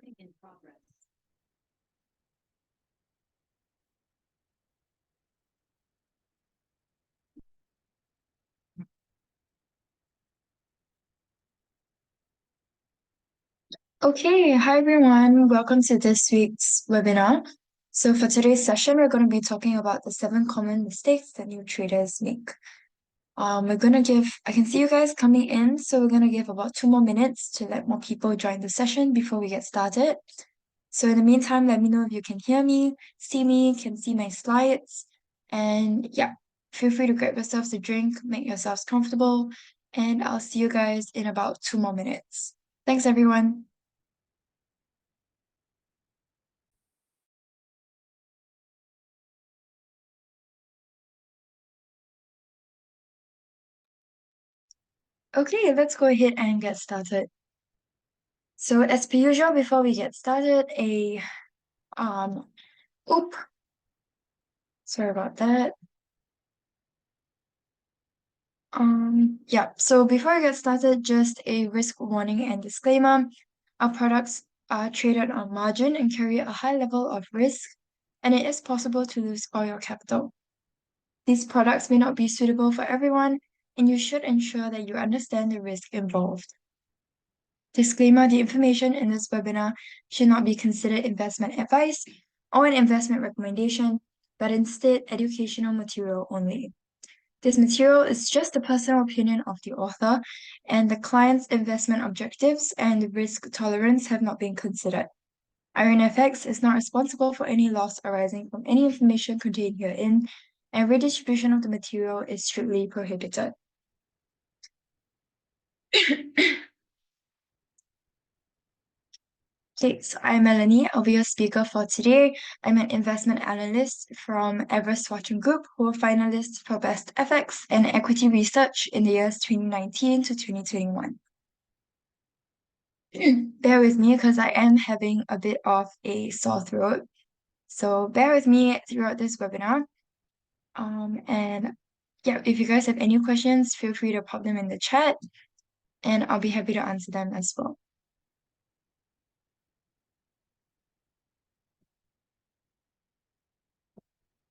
Recording in progress. Okay, hi everyone. Welcome to this week's webinar. So for today's session, we're going to be talking about the 7 common mistakes that new traders make. I can see you guys coming in, so we're going to give about 2 more minutes to let more people join the session before we get started. So in the meantime, let me know if you can hear me, see me, can see my slides, and yeah, feel free to grab yourselves a drink, make yourselves comfortable, and I'll see you guys in about 2 more minutes. Thanks, everyone. Okay, let's go ahead and get started. So as per usual, before we get started, um oop, sorry about that. Yeah, so before I get started, just a risk warning and disclaimer. Our products are traded on margin and carry a high level of risk, and it is possible to lose all your capital. These products may not be suitable for everyone, and you should ensure that you understand the risk involved. Disclaimer, the information in this webinar should not be considered investment advice or an investment recommendation, but instead educational material only. This material is just the personal opinion of the author, and the client's investment objectives and risk tolerance have not been considered. IronFX is not responsible for any loss arising from any information contained herein, and redistribution of the material is strictly prohibited. Okay, so I'm Melanie. I'll be your speaker for today. I'm an investment analyst from Everest Watching Group, who are finalists for Best FX and Equity Research in the years 2019 to 2021. Bear with me because I am having a bit of a sore throat. So bear with me throughout this webinar. And yeah, if you guys have any questions, feel free to pop them in the chat and I'll be happy to answer them as well.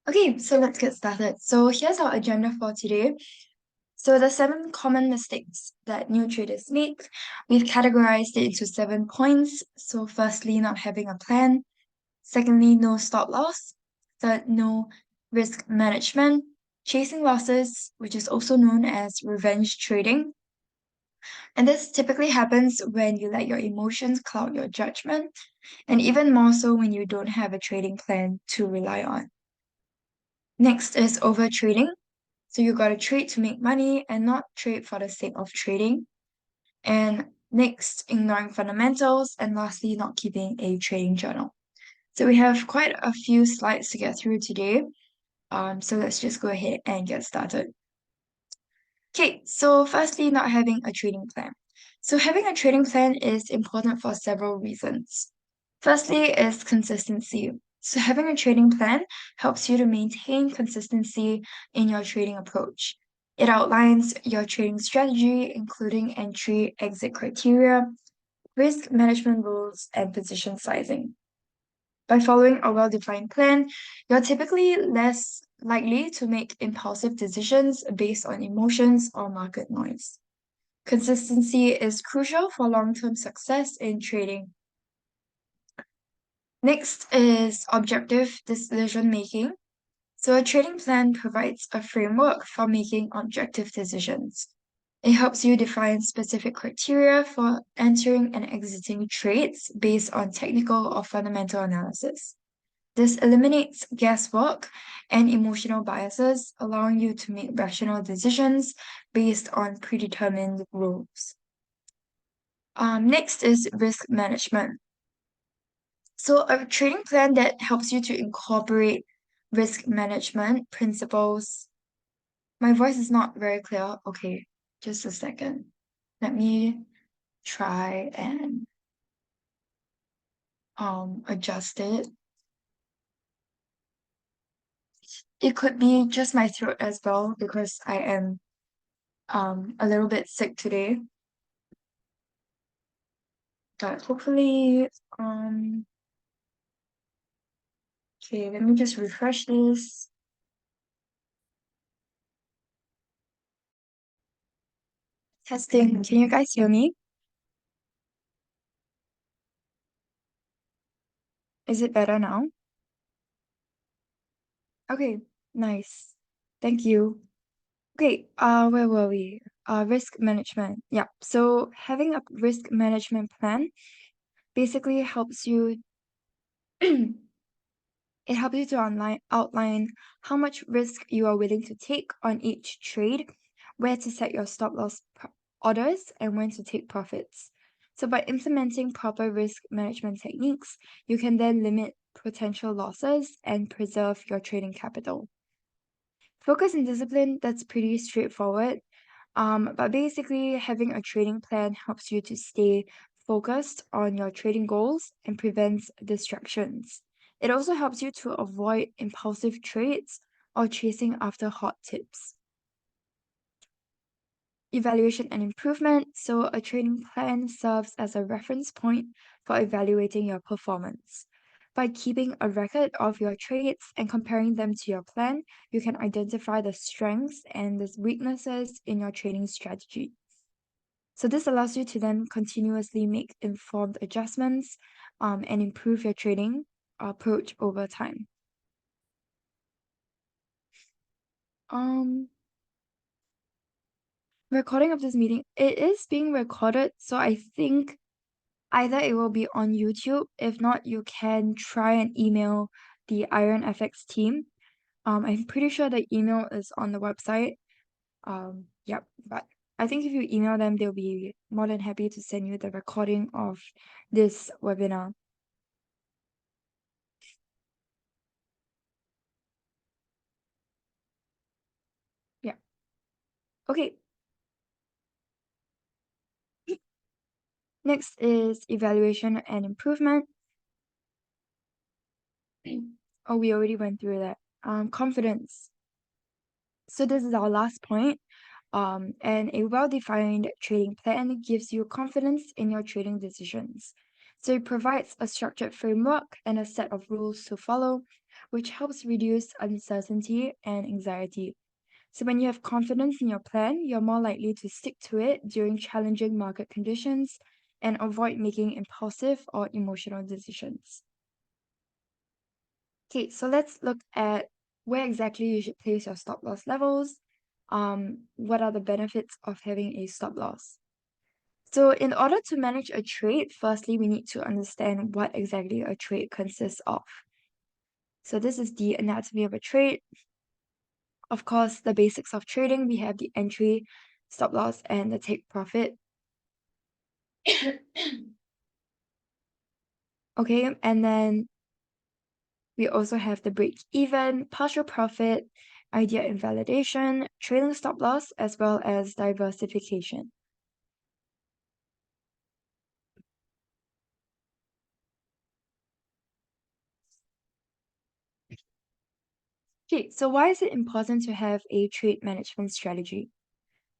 Okay, so let's get started. So here's our agenda for today. So the 7 common mistakes that new traders make, we've categorized it into 7 points. So firstly, not having a plan. Secondly, no stop loss. Third, no risk management. Chasing losses, which is also known as revenge trading. And this typically happens when you let your emotions cloud your judgment, and even more so when you don't have a trading plan to rely on. Next is over trading. So you got to trade to make money and not trade for the sake of trading. And next, ignoring fundamentals. And lastly, not keeping a trading journal. So we have quite a few slides to get through today. So let's just go ahead and get started. Okay, so firstly, not having a trading plan. So having a trading plan is important for several reasons. Firstly is consistency. So having a trading plan helps you to maintain consistency in your trading approach. It outlines your trading strategy, including entry, exit criteria, risk management rules, and position sizing. By following a well-defined plan, you're typically less likely to make impulsive decisions based on emotions or market noise. Consistency is crucial for long-term success in trading. Next is objective decision making. So a trading plan provides a framework for making objective decisions. It helps you define specific criteria for entering and exiting trades based on technical or fundamental analysis. This eliminates guesswork and emotional biases, allowing you to make rational decisions based on predetermined rules. Next is risk management. So, a trading plan that helps you to incorporate risk management principles. My voice is not very clear. Okay, just a second. Let me try and adjust it. It could be just my throat as well because I am a little bit sick today. But hopefully Okay, let me just refresh this. Testing. Can you guys hear me? Is it better now? Okay, nice. Thank you. Okay, where were we? Risk management. Yeah. So having a risk management plan basically helps you it helps you to outline how much risk you are willing to take on each trade, where to set your stop loss orders, and when to take profits. So by implementing proper risk management techniques, you can then limit potential losses and preserve your trading capital. Focus and discipline, that's pretty straightforward. But basically, having a trading plan helps you to stay focused on your trading goals and prevents distractions. It also helps you to avoid impulsive trades or chasing after hot tips. Evaluation and improvement. So, a trading plan serves as a reference point for evaluating your performance. By keeping a record of your trades and comparing them to your plan, you can identify the strengths and the weaknesses in your trading strategy. So this allows you to then continuously make informed adjustments and improve your trading approach over time. Um, Recording of this meeting, it is being recorded, so I think either it will be on YouTube. If not, you can try and email the IronFX team. I'm pretty sure the email is on the website. Yep, but I think if you email them, they'll be more than happy to send you the recording of this webinar. Yeah. Okay. Next is evaluation and improvement. Oh, we already went through that. Confidence. So this is our last point. And a well-defined trading plan gives you confidence in your trading decisions. So it provides a structured framework and a set of rules to follow, which helps reduce uncertainty and anxiety. So when you have confidence in your plan, you're more likely to stick to it during challenging market conditions and avoid making impulsive or emotional decisions. Okay, so let's look at where exactly you should place your stop loss levels. What are the benefits of having a stop loss? So in order to manage a trade, firstly, we need to understand what exactly a trade consists of. So this is the anatomy of a trade. Of course, the basics of trading, we have the entry, stop loss, and the take profit. Okay, and then we also have the break even, partial profit, idea invalidation, trailing stop loss, as well as diversification. Okay, so why is it important to have a trade management strategy?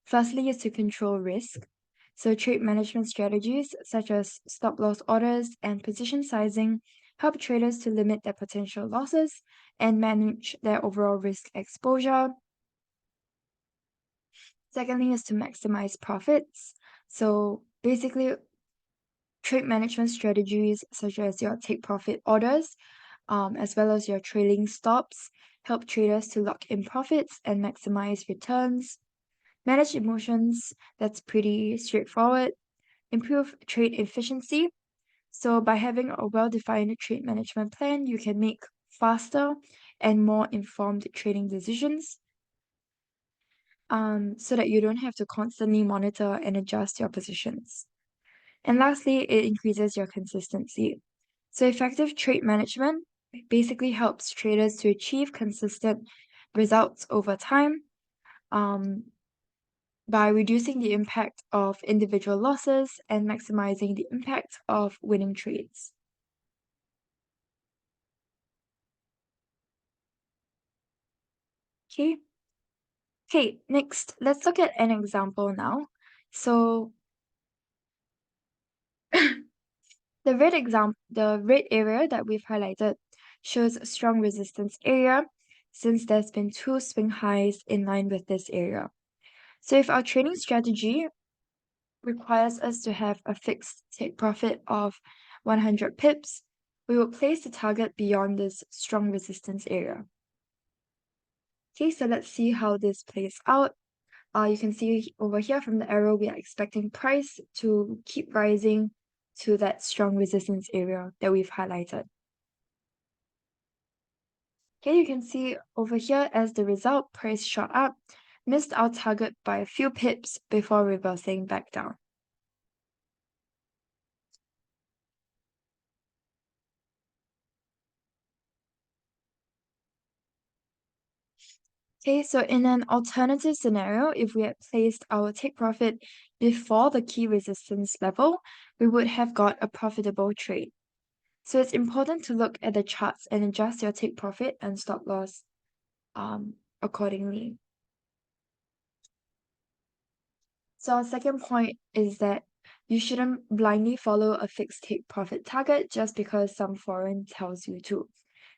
Firstly, is to control risk. So trade management strategies such as stop loss orders and position sizing help traders to limit their potential losses and manage their overall risk exposure. Secondly, is to maximize profits. So basically, trade management strategies such as your take profit orders, as well as your trailing stops, help traders to lock in profits and maximize returns. Manage emotions, that's pretty straightforward. Improve trade efficiency. So by having a well-defined trade management plan, you can make faster and more informed trading decisions, so that you don't have to constantly monitor and adjust your positions. And lastly, it increases your consistency. So effective trade management basically helps traders to achieve consistent results over time, um, by reducing the impact of individual losses and maximizing the impact of winning trades. Okay. Okay, next, let's look at an example now. So The red area that we've highlighted shows a strong resistance area since there's been two swing highs in line with this area. So if our trading strategy requires us to have a fixed take profit of 100 pips, we will place the target beyond this strong resistance area. Okay, so let's see how this plays out. You can see over here from the arrow, we are expecting price to keep rising to that strong resistance area that we've highlighted. Okay, you can see over here as the result, price shot up, missed our target by a few pips before reversing back down. Okay, so in an alternative scenario, if we had placed our take profit before the key resistance level, we would have got a profitable trade. So it's important to look at the charts and adjust your take profit and stop loss accordingly. So our second point is that you shouldn't blindly follow a fixed take profit target just because some foreign tells you to.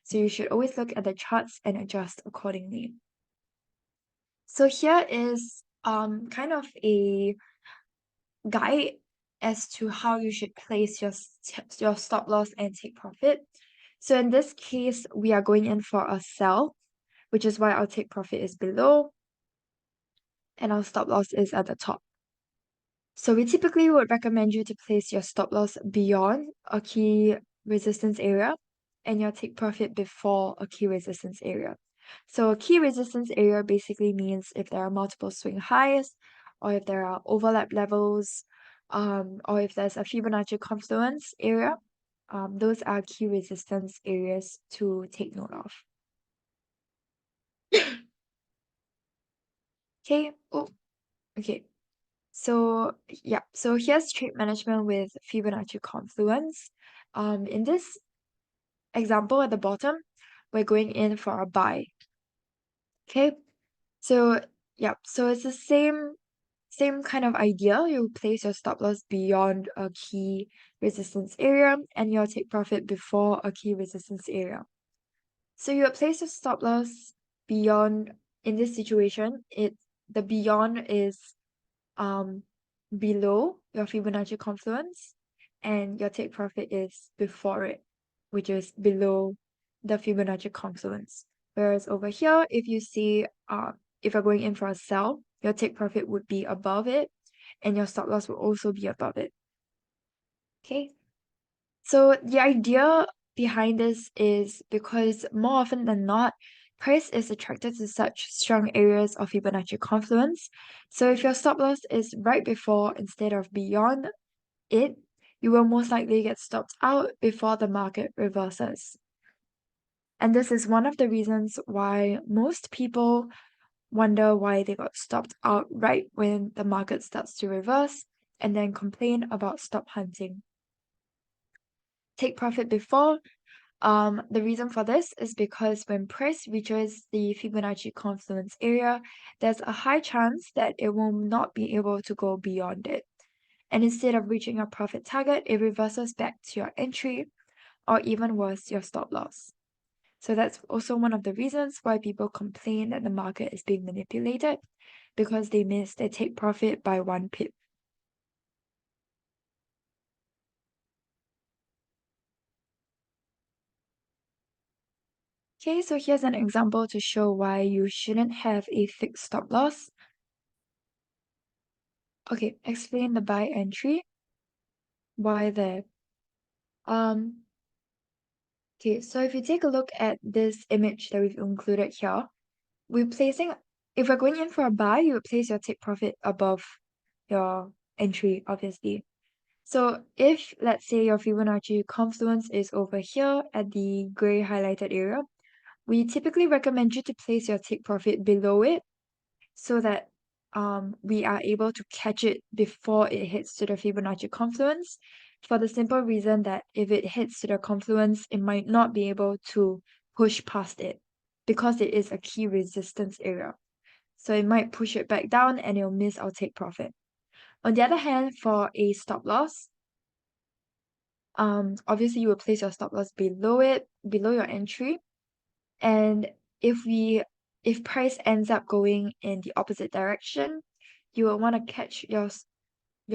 So you should always look at the charts and adjust accordingly. So here is kind of a guide as to how you should place your stop loss and take profit. So in this case, we are going in for a sell, which is why our take profit is below and our stop loss is at the top. So we typically would recommend you to place your stop loss beyond a key resistance area and your take profit before a key resistance area. So a key resistance area basically means if there are multiple swing highs or if there are overlap levels or if there's a Fibonacci confluence area, those are key resistance areas to take note of. Okay. Oh, okay. So yeah, so here's trade management with Fibonacci confluence. In this example at the bottom, we're going in for a buy. Okay, so yeah, so it's the same kind of idea. You place your stop loss beyond a key resistance area and your take profit before a key resistance area. So you would place your stop loss beyond, in this situation, the beyond is below your Fibonacci confluence and your take profit is before it, which is below the Fibonacci confluence. Whereas over here, if you see if you're going in for a sell, your take profit would be above it and your stop loss will also be above it. Okay. So the idea behind this is because more often than not, price is attracted to such strong areas of Fibonacci confluence. So if your stop loss is right before instead of beyond it, you will most likely get stopped out before the market reverses. And this is one of the reasons why most people wonder why they got stopped out right when the market starts to reverse and then complain about stop hunting. Take profit before. The reason for this is because when price reaches the Fibonacci confluence area, there's a high chance that it will not be able to go beyond it. And instead of reaching your profit target, it reverses back to your entry, or even worse, your stop loss. So that's also one of the reasons why people complain that the market is being manipulated, because they miss their take profit by 1 pip. Okay, so here's an example to show why you shouldn't have a fixed stop loss. Okay, explain the buy entry. Why there? Okay, so if you take a look at this image that we've included here, if we're going in for a buy, you would place your take profit above your entry, obviously. So if, let's say, your Fibonacci confluence is over here at the gray highlighted area, we typically recommend you to place your take profit below it so that we are able to catch it before it hits to the Fibonacci confluence, for the simple reason that if it hits to the confluence, it might not be able to push past it because it is a key resistance area. So it might push it back down and it'll miss our take profit. On the other hand, for a stop loss, obviously you will place your stop loss below it, below your entry. And if we if price ends up going in the opposite direction, you will want to catch your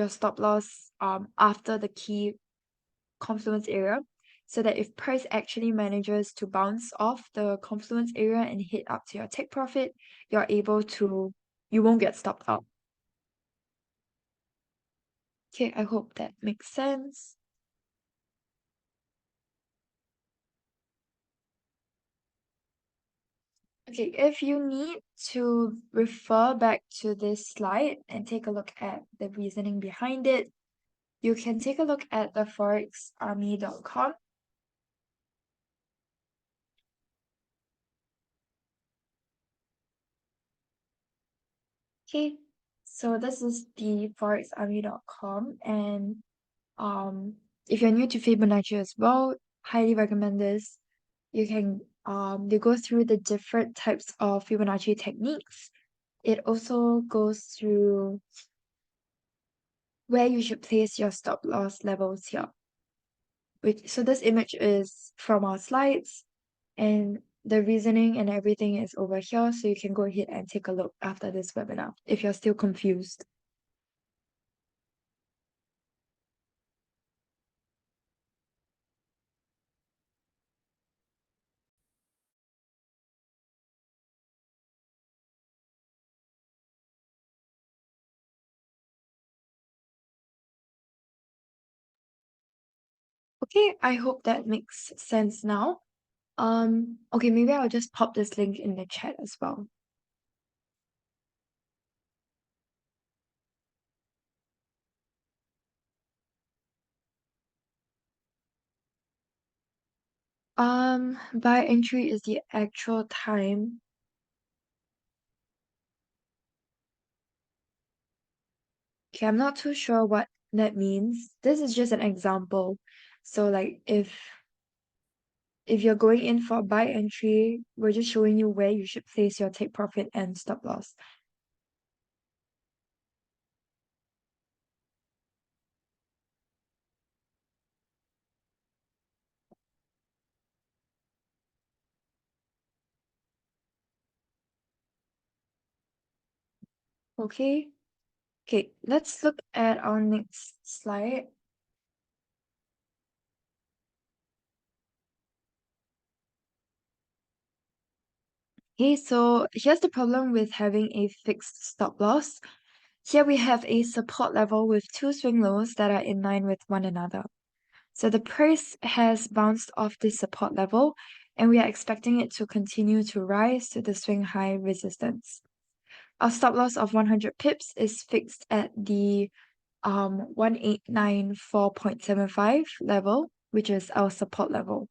stop loss after the key confluence area, so that if price actually manages to bounce off the confluence area and hit up to your take profit, you won't get stopped out. Okay, I hope that makes sense. Okay, if you need to refer back to this slide and take a look at the reasoning behind it, you can take a look at the forexarmy.com. Okay, so this is the forexarmy.com, and if you're new to Fibonacci as well, highly recommend this. You can they go through the different types of Fibonacci techniques. It also goes through where you should place your stop loss levels here. So this image is from our slides, and the reasoning and everything is over here, so you can go ahead and take a look after this webinar if you're still confused. Okay, I hope that makes sense now. Okay, maybe I'll just pop this link in the chat as well. Buy entry is the actual time. Okay, I'm not too sure what that means. This is just an example. So like if you're going in for a buy entry, we're just showing you where you should place your take profit and stop loss. Okay. Okay, let's look at our next slide. Okay, so here's the problem with having a fixed stop loss. Here we have a support level with two swing lows that are in line with one another. So the price has bounced off this support level, and we are expecting it to continue to rise to the swing high resistance. Our stop loss of 100 pips is fixed at the 1894.75 level, which is our support level.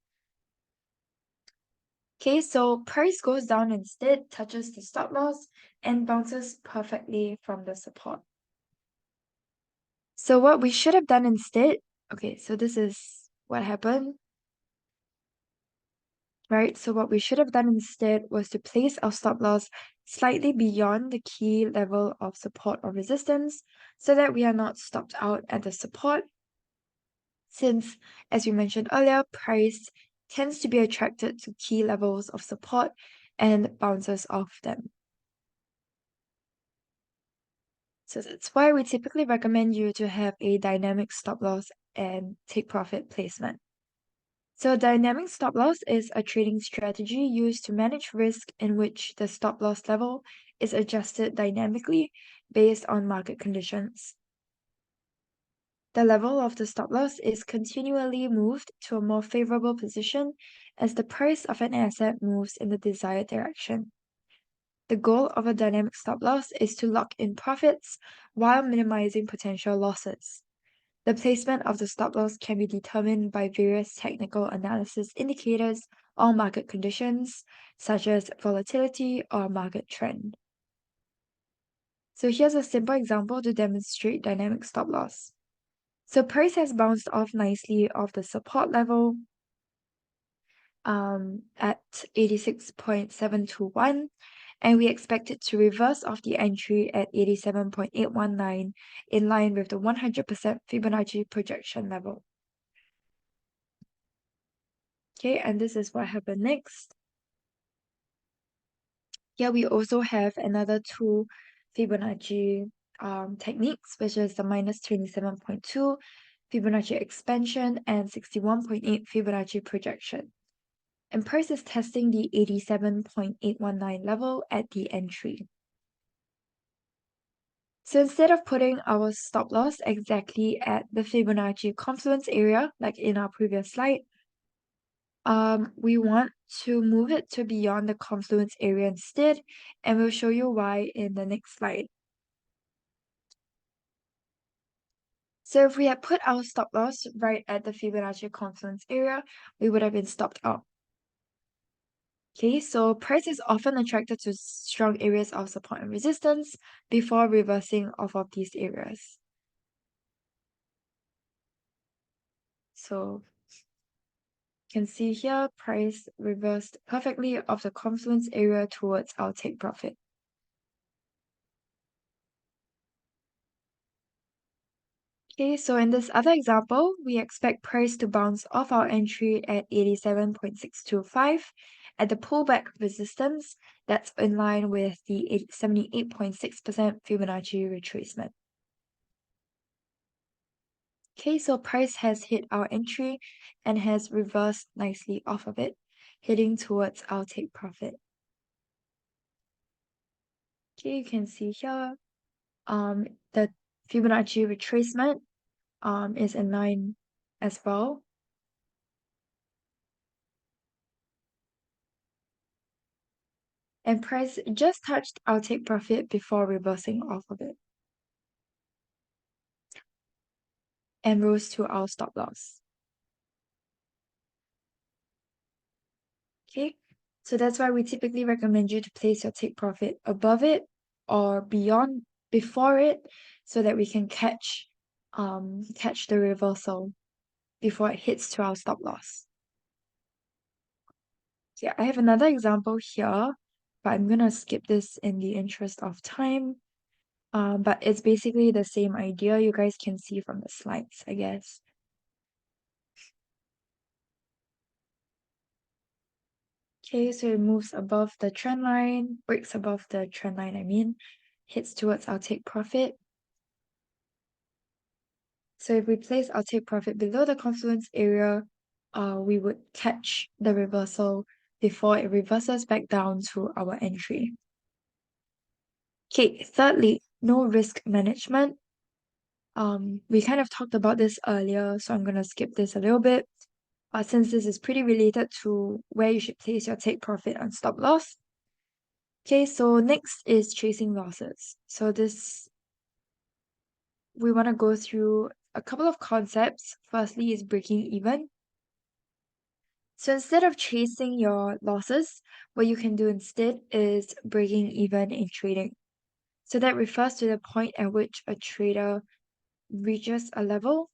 Okay, so price goes down instead, touches the stop loss, and bounces perfectly from the support. So what we should have done instead, okay, so this is what happened, right? So what we should have done instead was to place our stop loss slightly beyond the key level of support or resistance so that we are not stopped out at the support, since, as we mentioned earlier, price tends to be attracted to key levels of support and bounces off them. So that's why we typically recommend you to have a dynamic stop loss and take profit placement. So dynamic stop loss is a trading strategy used to manage risk in which the stop loss level is adjusted dynamically based on market conditions. The level of the stop loss is continually moved to a more favorable position as the price of an asset moves in the desired direction. The goal of a dynamic stop loss is to lock in profits while minimizing potential losses. The placement of the stop loss can be determined by various technical analysis indicators or market conditions, such as volatility or market trend. So here's a simple example to demonstrate dynamic stop loss. So price has bounced off nicely off the support level at 86.721, and we expect it to reverse off the entry at 87.819 in line with the 100% Fibonacci projection level. Okay, and this is what happened next. Here we also have another two Fibonacci techniques, which is the minus 27.2 Fibonacci expansion and 61.8 Fibonacci projection. And price is testing the 87.819 level at the entry. So instead of putting our stop loss exactly at the Fibonacci confluence area, like in our previous slide, we want to move it to beyond the confluence area instead, and we'll show you why in the next slide. So if we had put our stop loss right at the Fibonacci confluence area, we would have been stopped out. Okay, so price is often attracted to strong areas of support and resistance before reversing off of these areas. So you can see here, price reversed perfectly off the confluence area towards our take profit. Okay, so in this other example, we expect price to bounce off our entry at 87.625 at the pullback resistance that's in line with the 78.6% Fibonacci retracement. Okay, so price has hit our entry and has reversed nicely off of it, heading towards our take profit. Okay, you can see here, the Fibonacci retracement is in line as well. And price just touched our take profit before reversing off of it and rose to our stop loss. Okay, so that's why we typically recommend you to place your take profit above it or beyond before it so that we can catch the reversal before it hits to our stop loss. Yeah, I have another example here, but I'm gonna skip this in the interest of time. But it's basically the same idea you guys can see from the slides, I guess. Okay, so it moves above the trend line, breaks above the trend line, I mean, hits towards our take profit. So if we place our take profit below the confluence area, we would catch the reversal before it reverses back down to our entry. Okay, thirdly, no risk management. We kind of talked about this earlier, so I'm gonna skip this a little bit. Since this is pretty related to where you should place your take profit and stop loss. Okay, so next is chasing losses. So we want to go through a couple of concepts. Firstly is breaking even. So instead of chasing your losses, what you can do instead is breaking even in trading. So that refers to the point at which a trader reaches a level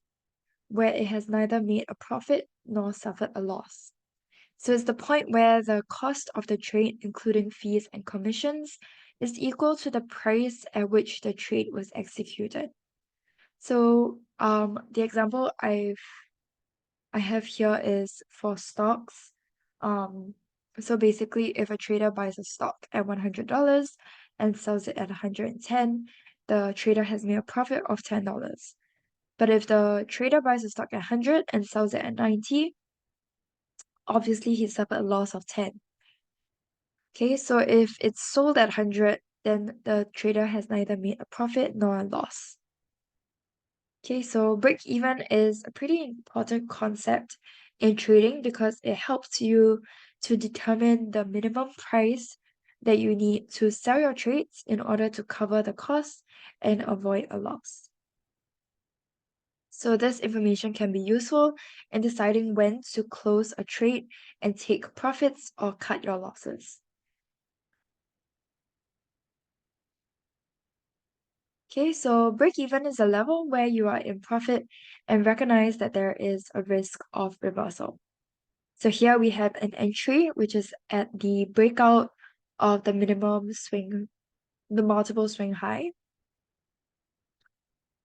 where it has neither made a profit nor suffered a loss. So it's the point where the cost of the trade, including fees and commissions, is equal to the price at which the trade was executed. So the example I have here is for stocks. So basically, if a trader buys a stock at $100 and sells it at 110, the trader has made a profit of $10. But if the trader buys a stock at 100 and sells it at 90, obviously he suffered a loss of 10. Okay, so if it's sold at 100, then the trader has neither made a profit nor a loss. Okay, so break even is a pretty important concept in trading because it helps you to determine the minimum price that you need to sell your trades in order to cover the cost and avoid a loss. So this information can be useful in deciding when to close a trade and take profits or cut your losses. Okay, so break even is a level where you are in profit and recognize that there is a risk of reversal. So here we have an entry, which is at the breakout of the minimum swing, the multiple swing high.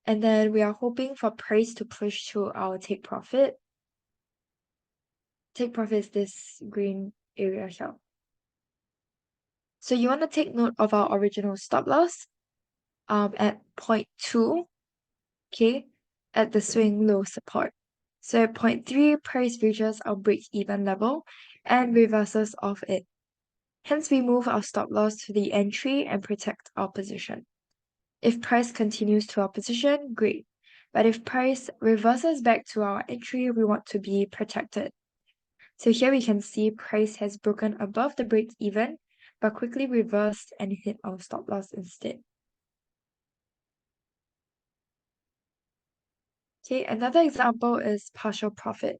And then we are hoping for price to push to our take profit. take profit is this green area here. So you want to take note of our original stop loss at 0.2, okay, at the swing low support. So at 0.3, price reaches our break-even level and reverses off it. Hence, we move our stop loss to the entry and protect our position. If price continues to our position, great. But if price reverses back to our entry, we want to be protected. So here we can see price has broken above the break even, but quickly reversed and hit our stop loss instead. Okay, another example is partial profit.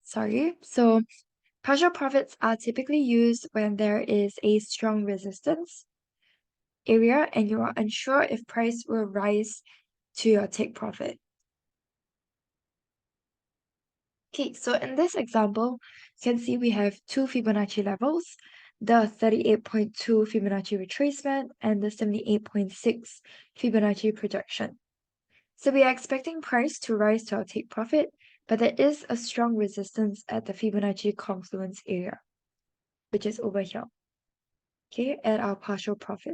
Sorry. So partial profits are typically used when there is a strong resistance area and you are unsure if price will rise to your take profit. Okay, so in this example, you can see we have two Fibonacci levels, the 38.2 Fibonacci retracement and the 78.6 Fibonacci projection. So we are expecting price to rise to our take profit, but there is a strong resistance at the Fibonacci confluence area, which is over here, okay, at our partial profit.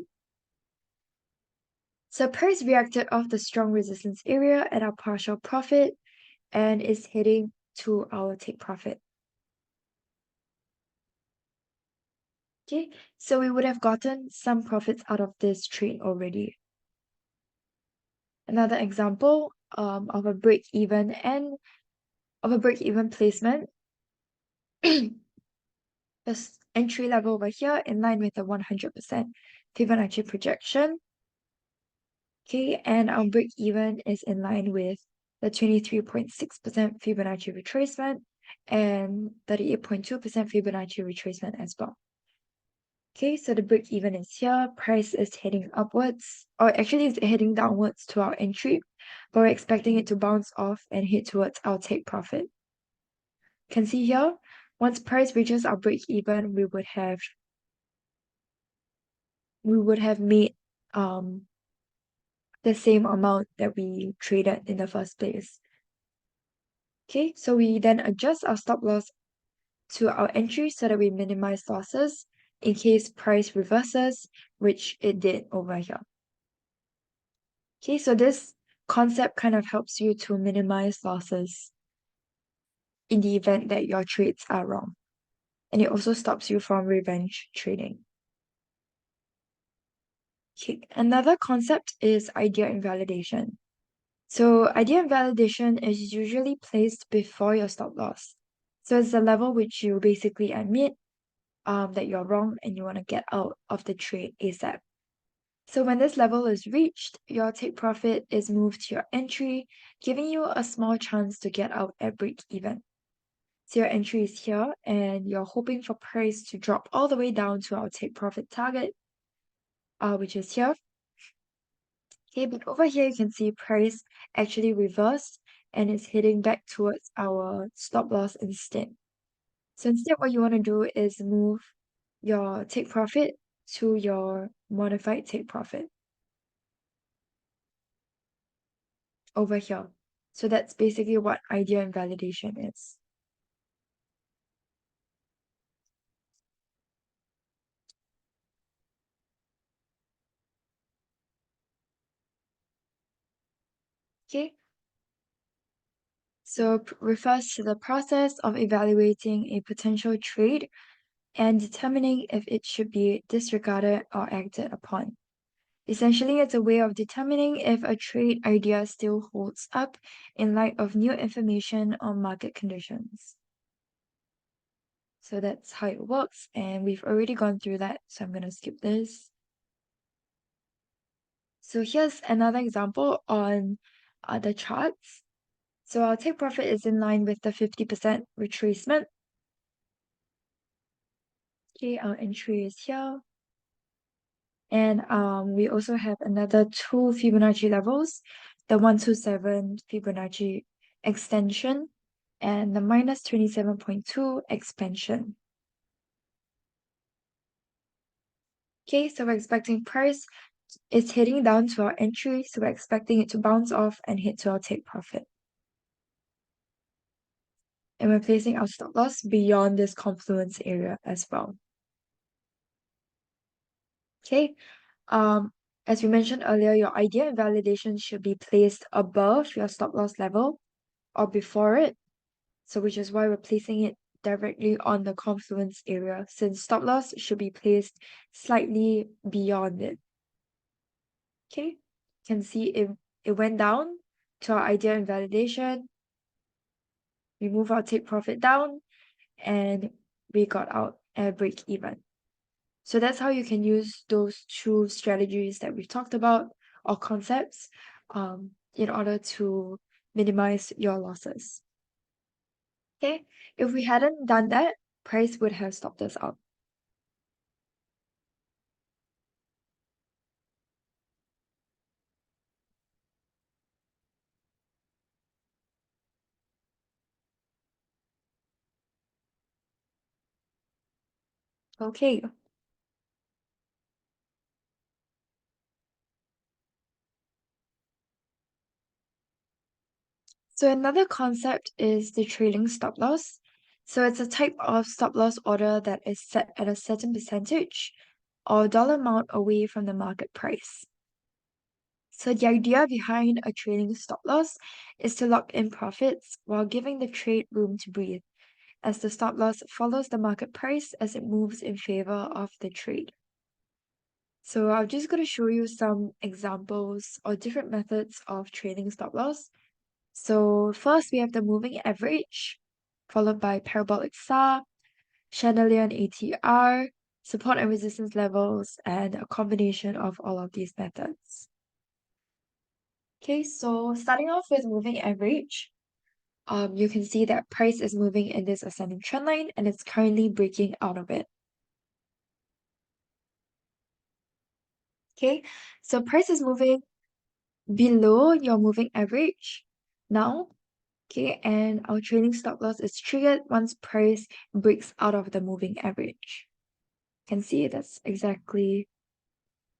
So price reacted off the strong resistance area at our partial profit and is heading to our take profit. Okay, so we would have gotten some profits out of this trade already. Another example of a break-even placement. This entry level over here in line with the 100% Fibonacci projection. Okay, and our break even is in line with the 23.6% Fibonacci retracement and 38.2% Fibonacci retracement as well. Okay, so the break even is here, price is heading upwards, or actually it's heading downwards to our entry, but we're expecting it to bounce off and head towards our take profit. You can see here, once price reaches our break even, we would have made the same amount that we traded in the first place. Okay, so we then adjust our stop loss to our entry so that we minimize losses in case price reverses, which it did over here. Okay, so this concept kind of helps you to minimize losses in the event that your trades are wrong. And it also stops you from revenge trading. Okay, another concept is idea invalidation. So idea invalidation is usually placed before your stop loss. So it's the level which you basically admit that you're wrong and you want to get out of the trade ASAP. So when this level is reached, your take profit is moved to your entry, giving you a small chance to get out at break even. So your entry is here and you're hoping for price to drop all the way down to our take profit target, which is here. Okay, but over here you can see price actually reversed and is heading back towards our stop loss instead. So instead what you want to do is move your take profit to your modified take profit over here. So that's basically what idea invalidation is. Okay, so refers to the process of evaluating a potential trade and determining if it should be disregarded or acted upon. Essentially, it's a way of determining if a trade idea still holds up in light of new information on market conditions. So that's how it works, and we've already gone through that, so I'm going to skip this. So here's another example on the charts. So our take profit is in line with the 50% retracement. Okay, our entry is here. And we also have another two Fibonacci levels, the 127 Fibonacci extension and the minus 27.2 expansion. Okay, so we're expecting price is heading down to our entry, so we're expecting it to bounce off and hit to our take profit. And we're placing our stop loss beyond this confluence area as well. Okay, as we mentioned earlier, your idea and validation should be placed above your stop loss level or before it. So which is why we're placing it directly on the confluence area, since stop loss should be placed slightly beyond it. Okay, you can see it went down to our idea and validation. We move our take profit down and we got out at break even. So that's how you can use those two strategies that we've talked about or concepts in order to minimize your losses. Okay, if we hadn't done that, price would have stopped us out. Okay, so another concept is the trailing stop loss. So it's a type of stop loss order that is set at a certain percentage or dollar amount away from the market price. So the idea behind a trailing stop loss is to lock in profits while giving the trade room to breathe, as the stop loss follows the market price as it moves in favor of the trade. So I'm just going to show you some examples or different methods of trailing stop loss. So first we have the moving average, followed by parabolic SAR, chandelier and ATR, support and resistance levels, and a combination of all of these methods. Okay, so starting off with moving average, you can see that price is moving in this ascending trend line and it's currently breaking out of it. Okay, so price is moving below your moving average now. Okay, and our trailing stop loss is triggered once price breaks out of the moving average. You can see that's exactly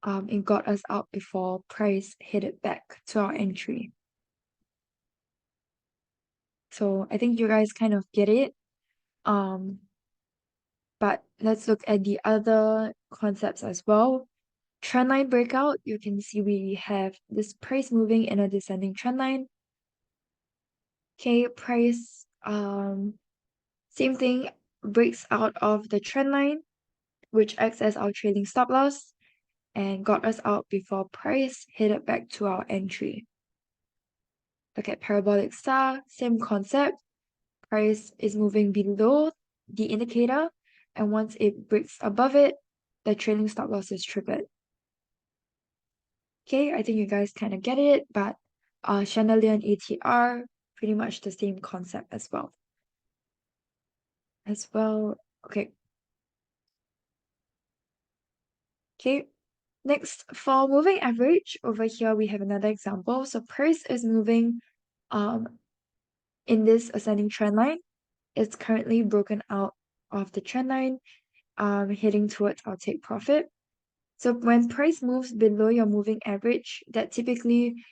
it got us out before price headed back to our entry. So I think you guys kind of get it. But let's look at the other concepts as well. Trendline breakout, you can see we have this price moving in a descending trend line. Okay, price, same thing, breaks out of the trend line, which acts as our trailing stop loss and got us out before price headed back to our entry. Look at parabolic star, same concept. Price is moving below the indicator, and once it breaks above it, the trailing stop loss is triggered. Okay, I think you guys kind of get it, but chandelier and ATR, pretty much the same concept as well. Okay. Okay, next for moving average, over here we have another example. So price is moving in this ascending trend line. It's currently broken out of the trend line, heading towards our take profit. So when price moves below your moving average, that typically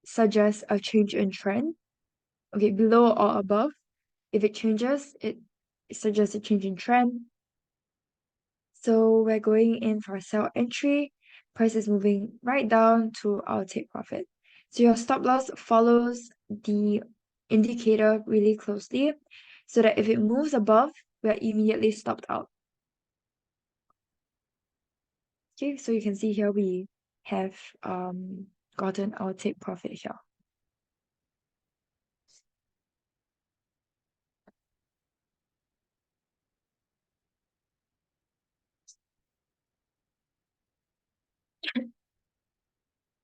suggests a change in trend. Okay, below or above. If it changes, it suggests a change in trend. So we're going in for a sell entry. Price is moving right down to our take profit. So your stop loss follows the indicator really closely so that if it moves above, we're immediately stopped out. Okay, so you can see here we have gotten our take profit here.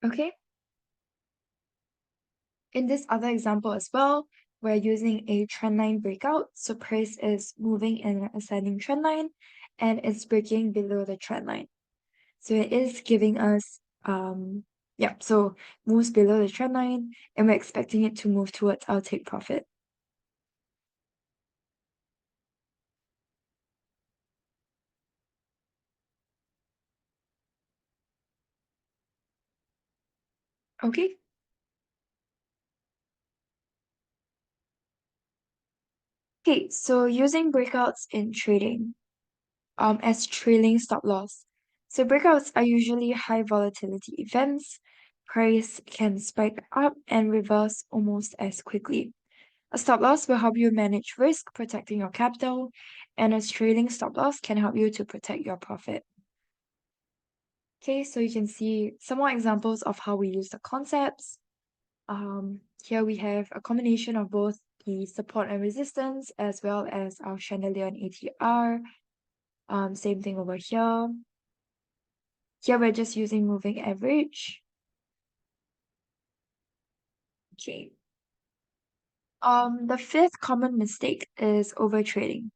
Okay. In this other example as well, we're using a trendline breakout. So price is moving in an ascending trend line and it's breaking below the trend line. So it is giving us Yep, so moves below the trend line, and we're expecting it to move towards our take profit. Okay. Okay, so using breakouts in trading, as trailing stop loss. So breakouts are usually high volatility events. Price can spike up and reverse almost as quickly. A stop loss will help you manage risk, protecting your capital, and a trailing stop loss can help you to protect your profit. Okay, so you can see some more examples of how we use the concepts. Here we have a combination of both the support and resistance as well as our chandelier and ATR. Same thing over here. Here we're just using moving average. Okay. The fifth common mistake is overtrading.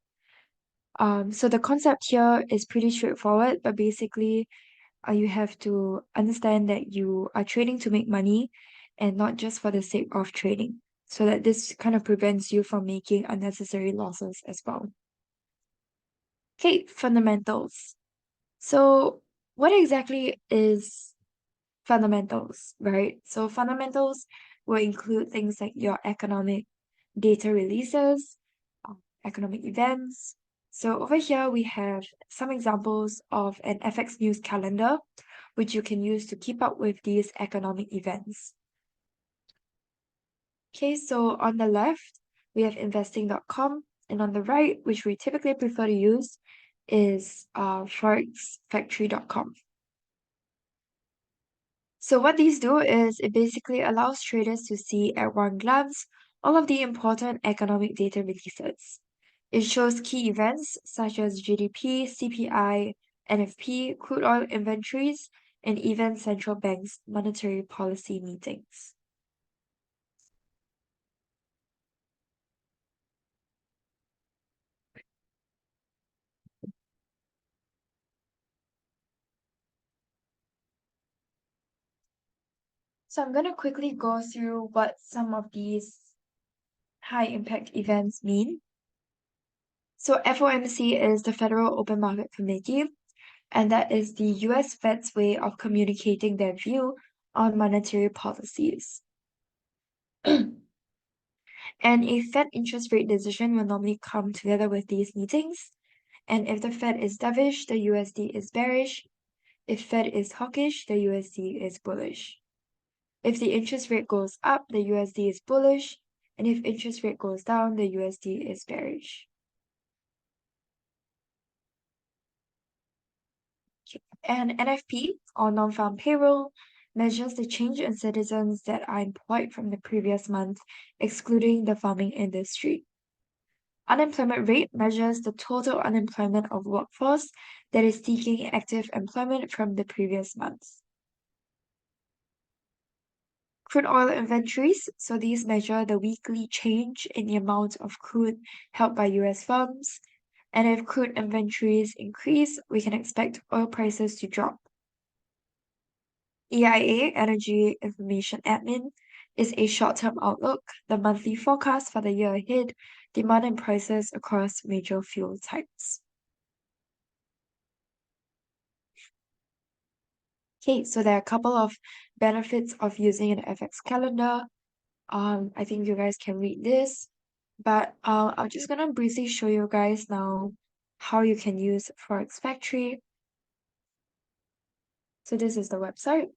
So the concept here is pretty straightforward, but basically, you have to understand that you are trading to make money and not just for the sake of trading. So that this kind of prevents you from making unnecessary losses as well. Okay, fundamentals. So what exactly is fundamentals, right? So fundamentals will include things like your economic data releases, economic events. So over here we have some examples of an FX news calendar, which you can use to keep up with these economic events. Okay, so on the left, we have investing.com, and on the right, which we typically prefer to use, is forexfactory.com. So what these do is it basically allows traders to see at one glance all of the important economic data releases. It shows key events such as GDP, CPI, NFP, crude oil inventories, and even central banks' monetary policy meetings. So I'm going to quickly go through what some of these high impact events mean. So FOMC is the Federal Open Market Committee, and that is the US Fed's way of communicating their view on monetary policies. And a Fed interest rate decision will normally come together with these meetings. And if the Fed is dovish, the USD is bearish. If Fed is hawkish, the USD is bullish. If the interest rate goes up, the USD is bullish. And if interest rate goes down, the USD is bearish. And NFP, or non-farm payroll, measures the change in citizens that are employed from the previous month, excluding the farming industry. Unemployment rate measures the total unemployment of workforce that is seeking active employment from the previous month. Crude oil inventories, so these measure the weekly change in the amount of crude held by US firms. And if crude inventories increase, we can expect oil prices to drop. EIA, Energy Information Admin, is a short-term outlook, the monthly forecast for the year ahead, demand and prices across major fuel types. Okay, so there are a couple of benefits of using an FX calendar. I think you guys can read this, but I'm just gonna briefly show you guys now how you can use Forex Factory. So this is the website.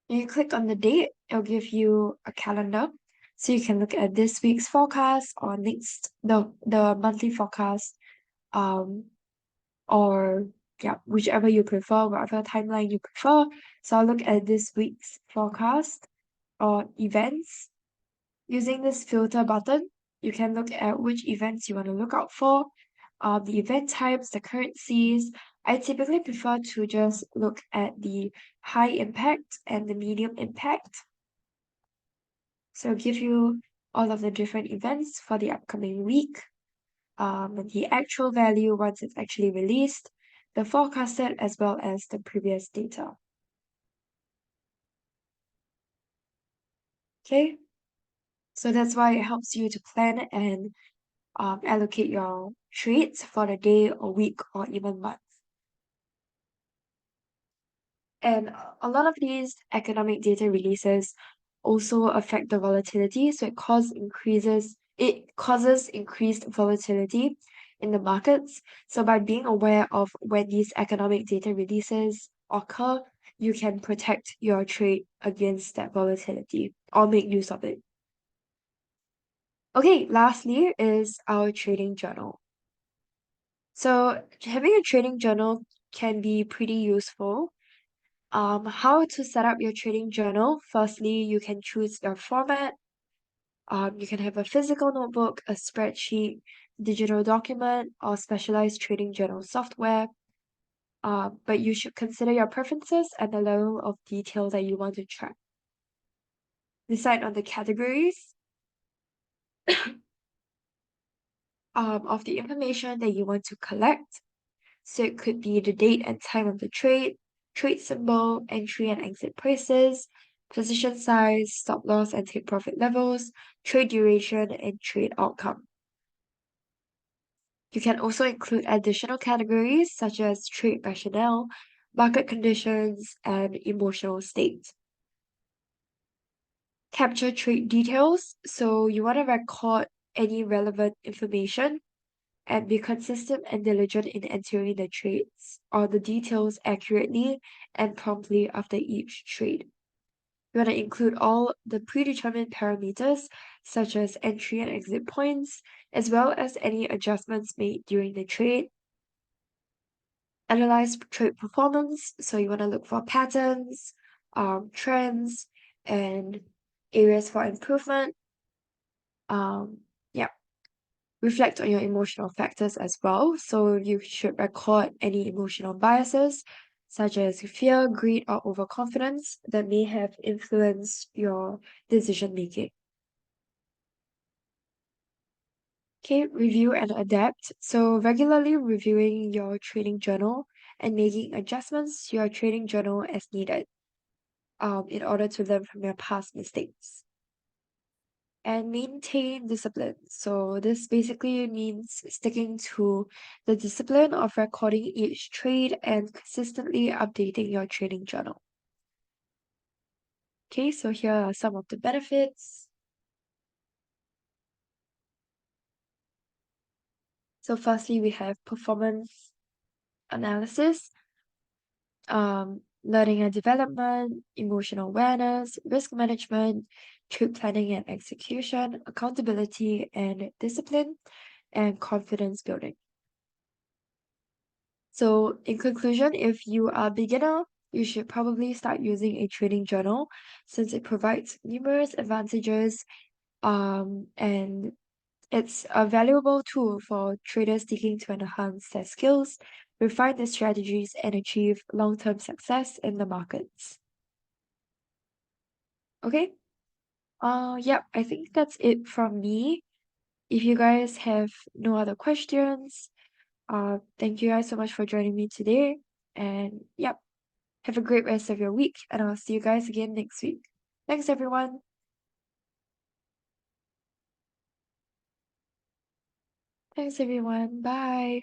You click on the date, it'll give you a calendar. So you can look at this week's forecast or the monthly forecast, um, or yeah, whichever you prefer, whatever timeline you prefer. So I'll look at this week's forecast or events. Using this filter button, you can look at which events you want to look out for, the event types, the currencies. I typically prefer to just look at the high impact and the medium impact. So give you all of the different events for the upcoming week, the actual value once it's actually released, the forecasted as well as the previous data. Okay, so that's why it helps you to plan and allocate your trades for the day or week or even month. And a lot of these economic data releases also affect the volatility, so it causes increased volatility in the markets. So by being aware of when these economic data releases occur, you can protect your trade against that volatility or make use of it. Okay, lastly is our trading journal. So having a trading journal can be pretty useful. How to set up your trading journal? Firstly, you can choose your format. You can have a physical notebook, a spreadsheet, digital document, or specialized trading journal software. But you should consider your preferences and the level of detail that you want to track. Decide on the categories of the information that you want to collect. So it could be the date and time of the trade symbol, entry and exit prices, position size, stop loss and take profit levels, trade duration, and trade outcome. You can also include additional categories such as trade rationale, market conditions, and emotional state. Capture trade details. So you want to record any relevant information and be consistent and diligent in entering the trades or the details accurately and promptly after each trade. You want to include all the predetermined parameters such as entry and exit points, as well as any adjustments made during the trade. Analyze trade performance, so you want to look for patterns, trends, and areas for improvement. Yeah. Reflect on your emotional factors as well. So you should record any emotional biases, such as fear, greed, or overconfidence that may have influenced your decision making. Okay, review and adapt. So regularly reviewing your trading journal and making adjustments to your trading journal as needed, in order to learn from your past mistakes. And maintain discipline. So this basically means sticking to the discipline of recording each trade and consistently updating your trading journal. Okay, so here are some of the benefits. So firstly, we have performance analysis, learning and development, emotional awareness, risk management, trade planning and execution, accountability and discipline, and confidence building. So in conclusion, if you are a beginner, you should probably start using a trading journal since it provides numerous advantages, and it's a valuable tool for traders seeking to enhance their skills, refine their strategies, and achieve long-term success in the markets. Okay? Yep, I think that's it from me. If you guys have no other questions, thank you guys so much for joining me today. And yep, have a great rest of your week, and I'll see you guys again next week. Thanks, everyone. Thanks, everyone. Bye.